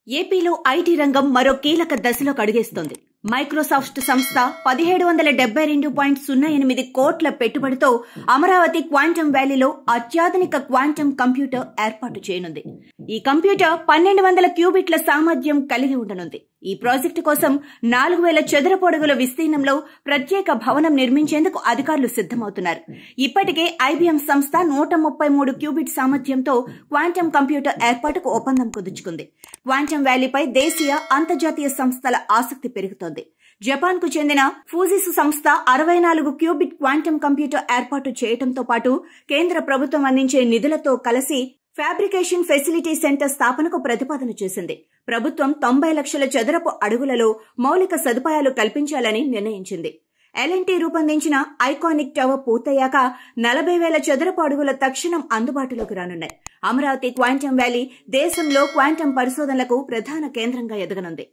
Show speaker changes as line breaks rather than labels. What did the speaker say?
ఏపీలో ఐటీ రంగం మరో కీలక దశలోకి అడుగేస్తోంది. మైక్రోసాఫ్ట్ సంస్థ 1772.08 కోట్ల పెట్టుబడితో అమరావతి క్వాంటమ్ వ్యాలీలో అత్యాధునిక క్వాంటమ్ కంప్యూటర్ ఏర్పాటు చేయనుంది. ఈ కంప్యూటర్ 1200 క్యూబిట్ల సామర్థ్యం కలిగి ఉండనుంది. ఈ ప్రాజెక్టు కోసం 4000 చదరపు అడుగుల విస్తీర్ణంలో ప్రత్యేక భవనం నిర్మించేందుకు అధికారులు సిద్దమవుతున్నారు. ఇప్పటికే ఐబీఎం సంస్థ 133 క్యూబిట్ సామర్థ్యంతో క్వాంటమ్ కంప్యూటర్ ఏర్పాటుకు ఒప్పందం కుదుర్చుకుంది. క్వాంటమ్ వ్యాలీపై దేశీయ, అంతర్జాతీయ సంస్థల ఆసక్తి పెరుగుతోంది. జపాన్ కు చెందిన ఫూజిసు సంస్థ 64 క్యూబిట్ క్వాంటమ్ కంప్యూటర్ ఏర్పాటు చేయడంతో పాటు కేంద్ర ప్రభుత్వం అందించే నిధులతో కలిసి ఫ్యాబ్రికేషన్ ఫెసిలిటీ సెంటర్ స్థాపనకు ప్రతిపాదన చేసింది. ప్రభుత్వం 90 లక్షల చదరపు అడుగులలో మౌలిక సదుపాయాలు కల్పించాలని నిర్ణయించింది. ఎల్ఎన్టీ రూపొందించిన ఐకానిక్ టవర్ పూర్తయ్యాక 40,000 చదరపు అడుగుల తక్షణం అందుబాటులోకి రానున్నాయి. అమరావతి క్వాంటమ్ వ్యాలీ దేశంలో క్వాంటమ్ పరిశోధనలకు ప్రధాన కేంద్రంగా ఎదగనుంది.